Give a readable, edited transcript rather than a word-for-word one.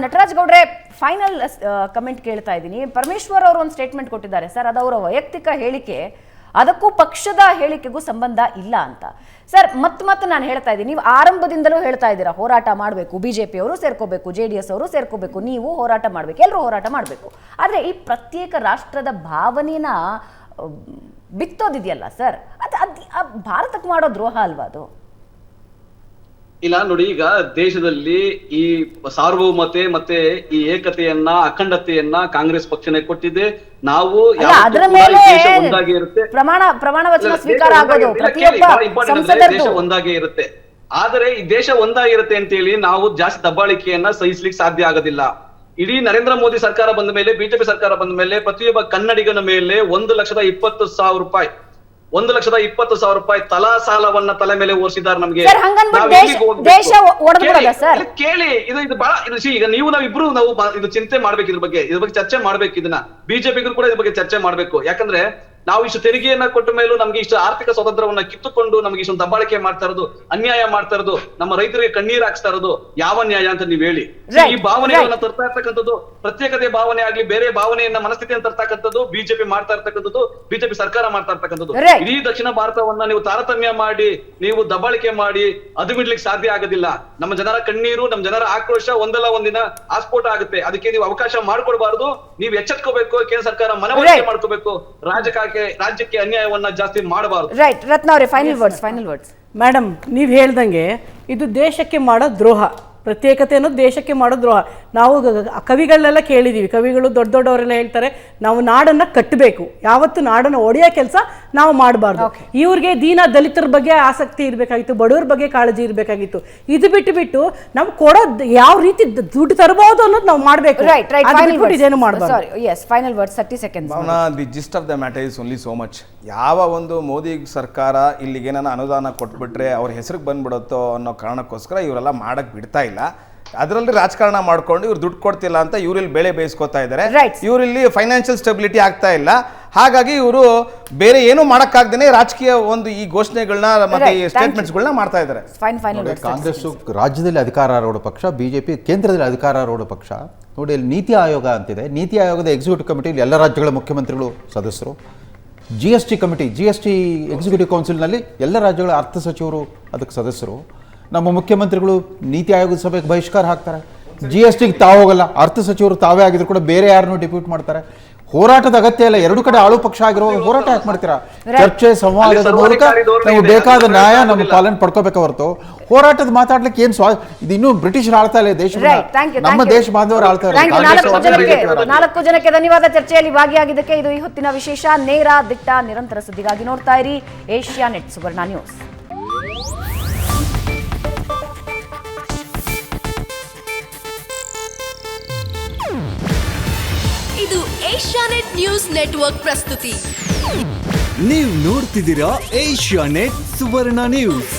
ನಟರಾಜ್ ಗೌಡ್ರೆ, final comment ಕೇಳ್ತಾ ಇದ್ದೀನಿ. ಪರಮೇಶ್ವರ್ ಅವರು ಒಂದು ಸ್ಟೇಟ್ಮೆಂಟ್ ಕೊಟ್ಟಿದ್ದಾರೆ ಸರ್, ಅದವರ ವೈಯಕ್ತಿಕ ಹೇಳಿಕೆ, ಅದಕ್ಕೂ ಪಕ್ಷದ ಹೇಳಿಕೆಗೂ ಸಂಬಂಧ ಇಲ್ಲ ಅಂತ. ಸರ್ ಮತ್ತೆ ನಾನು ಹೇಳ್ತಾ ಇದ್ದೀನಿ, ನೀವು ಆರಂಭದಿಂದಲೂ ಹೇಳ್ತಾ ಇದ್ದೀರಾ ಹೋರಾಟ ಮಾಡಬೇಕು, ಬಿಜೆಪಿ ಅವರು ಸೇರ್ಕೋಬೇಕು, JDS ಅವರು ಸೇರ್ಕೋಬೇಕು, ನೀವು ಹೋರಾಟ ಮಾಡಬೇಕು, ಎಲ್ಲರೂ ಹೋರಾಟ ಮಾಡಬೇಕು. ಆದರೆ ಈ ಪ್ರತ್ಯೇಕ ರಾಷ್ಟ್ರದ ಭಾವನೆನ ಬಿತ್ತೋದಿದೆಯಲ್ಲ ಸರ್, ಅದು ಭಾರತಕ್ಕೆ ಮಾಡೋ ದ್ರೋಹ ಅಲ್ವಾ ಅದು? ಇಲ್ಲ ನೋಡಿ, ಈಗ ದೇಶದಲ್ಲಿ ಈ ಸಾರ್ವಭೌಮತೆ ಮತ್ತೆ ಈ ಏಕತೆಯನ್ನ ಅಖಂಡತೆಯನ್ನ ಕಾಂಗ್ರೆಸ್ ಪಕ್ಷನೇ ಕೊಟ್ಟಿದೆ. ನಾವು ಒಂದಾಗಿ ಇರುತ್ತೆ, ಪ್ರಮಾಣ ವಚನ ಸ್ವೀಕಾರ ಆಗೋದು ಪ್ರತಿಯೊಬ್ಬ ಸಂಸದರದು ದೇಶ ಒಂದಾಗಿ ಇರುತ್ತೆ. ಆದರೆ ಈ ದೇಶ ಒಂದಾಗಿರುತ್ತೆ ಅಂತ ಹೇಳಿ ನಾವು ಜಾಸ್ತಿ ದಬ್ಬಾಳಿಕೆಯನ್ನ ಸಹಿಸ್ಲಿಕ್ಕೆ ಸಾಧ್ಯ ಆಗೋದಿಲ್ಲ. ಇಡೀ ನರೇಂದ್ರ ಮೋದಿ ಸರ್ಕಾರ ಬಂದ ಮೇಲೆ, ಬಿಜೆಪಿ ಸರ್ಕಾರ ಬಂದ ಮೇಲೆ ಪ್ರತಿಯೊಬ್ಬ ಕನ್ನಡಿಗನ ಮೇಲೆ 1,20,000 ರೂಪಾಯಿ 1,20,000 ರೂಪಾಯಿ ತಲಾ ಸಾಲವನ್ನ ತಲೆ ಮೇಲೆ ಓಡಿಸಿದ್ದಾರೆ ನಮಗೆ. ಕೇಳಿ, ಇದು ಬಹಳ ಈಗ ನಾವಿಬ್ರು ಇದು ಚಿಂತೆ ಮಾಡ್ಬೇಕು, ಇದ್ರ ಬಗ್ಗೆ ಚರ್ಚೆ ಮಾಡ್ಬೇಕು. ಇದನ್ನ ಬಿಜೆಪಿಗೂ ಕೂಡ ಇದ್ರ ಬಗ್ಗೆ ಚರ್ಚೆ ಮಾಡ್ಬೇಕು. ಯಾಕಂದ್ರೆ ನಾವು ಇಷ್ಟು ತೆರಿಗೆಯನ್ನ ಕೊಟ್ಟ ಮೇಲೂ ನಮ್ಗೆ ಇಷ್ಟು ಆರ್ಥಿಕ ಸ್ವಾತಂತ್ರ್ಯವನ್ನ ಕಿತ್ತುಕೊಂಡು ನಮ್ಗೆ ಇಷ್ಟು ದಬ್ಬಾಳಿಕೆ ಮಾಡ್ತಾ ಇರೋದು, ಅನ್ಯಾಯ ಮಾಡ್ತಾ ಇರೋದು, ನಮ್ಮ ರೈತರಿಗೆ ಕಣ್ಣೀರ್ ಹಾಕ್ಸ್ತಾ ಇರೋದು ಯಾವ ನ್ಯಾಯ ಅಂತ ನೀವ್ ಹೇಳಿ. ಈ ಭಾವನೆಗಳನ್ನ ತರ್ತಾ ಇರ್ತಕ್ಕಂಥದ್ದು, ಪ್ರತ್ಯೇಕತೆ ಭಾವನೆ ಆಗ್ಲಿ, ಬೇರೆ ಭಾವನೆಯನ್ನ ಮನಸ್ಥಿತಿಯನ್ನು ತರ್ತಕ್ಕಂಥದ್ದು ಬಿಜೆಪಿ ಮಾಡ್ತಾ ಇರ್ತಕ್ಕಂಥದ್ದು, ಬಿಜೆಪಿ ಸರ್ಕಾರ ಮಾಡ್ತಾ ಇರ್ತಕ್ಕಂಥದ್ದು. ಇಡೀ ದಕ್ಷಿಣ ಭಾರತವನ್ನ ನೀವು ತಾರತಮ್ಯ ಮಾಡಿ, ನೀವು ದಬ್ಬಾಳಿಕೆ ಮಾಡಿ ಅದು ಬಿಡ್ಲಿಕ್ಕೆ ಸಾಧ್ಯ ಆಗೋದಿಲ್ಲ. ನಮ್ಮ ಜನರ ಕಣ್ಣೀರು, ನಮ್ಮ ಜನರ ಆಕ್ರೋಶ ಒಂದಲ್ಲ ಒಂದಿನ ಆಸ್ಫೋಟ ಆಗುತ್ತೆ. ಅದಕ್ಕೆ ನೀವು ಅವಕಾಶ ಮಾಡ್ಕೊಡ್ಬಾರ್ದು. ನೀವು ಎಚ್ಚೆತ್ಕೋಬೇಕು. ಕೇಂದ್ರ ಸರ್ಕಾರ ಮನವರಿಕೆ ಮಾಡ್ಕೋಬೇಕು. ರಾಜ್ಯಕ್ಕೆ ಅನ್ಯಾಯವನ್ನ ಜಾಸ್ತಿ ಮಾಡಬಾರದು. ರೈಟ್, ರತ್ನ ಅವರೇ, ಫೈನಲ್ ವರ್ಡ್ಸ್. ಮೇಡಮ್, ನೀವು ಹೇಳ್ದಂಗೆ ಇದು ದೇಶಕ್ಕೆ ಮಾಡೋ ದ್ರೋಹ. ಪ್ರತ್ಯೇಕತೆ ಅನ್ನೋದು ದೇಶಕ್ಕೆ ಮಾಡೋ ದ್ರೋಹ. ನಾವು ಕವಿಗಳನ್ನೆಲ್ಲ ಕೇಳಿದ್ದೀವಿ. ಕವಿಗಳು ದೊಡ್ಡವರೆಲ್ಲ ಹೇಳ್ತಾರೆ, ನಾವು ನಾಡನ್ನು ಕಟ್ಟಬೇಕು, ಯಾವತ್ತು ನಾಡನ್ನು ಒಡೆಯೋ ಕೆಲಸ ನಾವು ಮಾಡಬಾರ್ದು. ಇವ್ರಿಗೆ ದೀನ ದಲಿತರ ಬಗ್ಗೆ ಆಸಕ್ತಿ ಇರಬೇಕಾಗಿತ್ತು, ಬಡವರ ಬಗ್ಗೆ ಕಾಳಜಿ ಇರಬೇಕಾಗಿತ್ತು. ಇದು ಬಿಟ್ಟು ನಾವು ಕೊಡೋದು ಯಾವ ರೀತಿ ದುಡ್ಡು ತರಬಹುದು ಅನ್ನೋದು ನಾವು ಮಾಡಬೇಕು. ಇದೇನು ಮಾಡಬಾರ್ದು. The gist of the matter is only so much. ಯಾವ ಒಂದು ಮೋದಿ ಸರ್ಕಾರ ಇಲ್ಲಿಗೆ ಅನುದಾನ ಕೊಟ್ಬಿಟ್ರೆ ಅವ್ರ ಹೆಸರಿಗೆ ಬಂದ್ಬಿಡುತ್ತೋ ಅನ್ನೋ ಕಾರಣಕ್ಕೋಸ್ಕರ ಇವರೆಲ್ಲ ಮಾಡಕ್ ಬಿಡ್ತಾ ಇಲ್ಲ. ಅದರಲ್ಲಿ ರಾಜಕಾರಣ ಮಾಡ್ಕೊಂಡು ಇವ್ರು ದುಡ್ಡು ಕೊಡ್ತಿಲ್ಲ ಅಂತ ಇವರಲ್ಲಿ ಬೆಳೆ ಬೇಯಿಸ್ಕೊತಾ ಇದ್ದಾರೆ. ಇವರಲ್ಲಿ ಫೈನಾನ್ಷಿಯಲ್ ಸ್ಟೆಬಿಲಿಟಿ ಆಗ್ತಾ ಇಲ್ಲ. ಹಾಗಾಗಿ ಇವರು ಬೇರೆ ಏನು ಮಾಡಕ್ಕಾಗ್ದೇನೆ ರಾಜಕೀಯ ಒಂದು ಈ ಘೋಷಣೆಗಳನ್ನ ಮತ್ತೆ ಈ ಸ್ಟೇಟ್ಮೆಂಟ್ಸ್ಗಳನ್ನ ಮಾಡ್ತಾ ಇದ್ದಾರೆ. ಕಾಂಗ್ರೆಸ್ ರಾಜ್ಯದಲ್ಲಿ ಅಧಿಕಾರಾರೂಢ ಪಕ್ಷ, ಬಿಜೆಪಿ ಕೇಂದ್ರದಲ್ಲಿ ಅಧಿಕಾರಾರೂಢ ಪಕ್ಷ. ನೋಡಿ, ಅಲ್ಲಿ ನೀತಿ ಆಯೋಗ ಅಂತಿದೆ. ನೀತಿ ಆಯೋಗದ ಎಕ್ಸಿಕ್ಯೂಟಿವ್ ಕಮಿಟಿಯಲ್ಲಿ ಎಲ್ಲ ರಾಜ್ಯಗಳ ಮುಖ್ಯಮಂತ್ರಿಗಳು ಸದಸ್ಯರು. GST ಕಮಿಟಿ, GST ಎಕ್ಸಿಕ್ಯೂಟಿವ್ ಕೌನ್ಸಿಲ್ನಲ್ಲಿ ಎಲ್ಲ ರಾಜ್ಯಗಳ ಅರ್ಥ ಸಚಿವರು ಅದಕ್ಕೆ ಸದಸ್ಯರು. ನಮ್ಮ ಮುಖ್ಯಮಂತ್ರಿಗಳು ನೀತಿ ಆಯೋಗದ ಸಭೆಗೆ ಬಹಿಷ್ಕಾರ ಹಾಕ್ತಾರೆ. GSTಗೆ ತಾವೋಗಲ್ಲ, ಅರ್ಥ ಸಚಿವರು ತಾವೇ ಆಗಿದ್ರು ಕೂಡ ಬೇರೆ ಯಾರನ್ನೂ ಡೆಪ್ಯೂಟ್ ಮಾಡ್ತಾರೆ. ಹೋರಾಟದ ಅಗತ್ಯ ಇಲ್ಲ. ಎರಡು ಕಡೆ ಆಳು ಪಕ್ಷ ಆಗಿರೋ ಹೋರಾಟ ಯಾಕೆ ಮಾಡ್ತೀರಾ? ಚರ್ಚೆ, ಸಂವಾದದ ಮೂಲಕ ನಾವು ಬೇಕಾದ ನ್ಯಾಯ ನಮ್ಮ ಪಾಲನೆ ಪಡ್ಕೋಬೇಕು ಹೊರತು ಹೋರಾಟದ ಮಾತಾಡ್ಲಿಕ್ಕೆ ಏನು ಇದು ಇನ್ನೂ ಬ್ರಿಟಿಷರು ಆಳ್ತಾ ಇಲ್ಲ ದೇಶ, ನಮ್ಮ ದೇಶ ಬಾಂಧವರು ಆಳ್ತಾ ಇಲ್ಲ. 4 ಜನಕ್ಕೆ ಧನ್ಯವಾದ ಚರ್ಚೆಯಲ್ಲಿ ಭಾಗಿಯಾಗಿದ್ದಕ್ಕೆ. ಇದು ಈ ಹೊತ್ತಿನ ವಿಶೇಷ. ನೇರ, ದಿಟ್ಟ, ನಿರಂತರ ಸುದ್ದಿಗಾಗಿ ನೋಡ್ತಾ ಇರಿ ಏಷ್ಯಾನೆಟ್ ಸುವರ್ಣ ನ್ಯೂಸ್. ಇದು ಏಷ್ಯಾನೆಟ್ ನ್ಯೂಸ್ ನೆಟ್ವರ್ಕ್ ಪ್ರಸ್ತುತಿ. ನೀವು ನೋಡ್ತಿದ್ದೀರಾ ಏಷ್ಯಾನೆಟ್ ಸುವರ್ಣ ನ್ಯೂಸ್.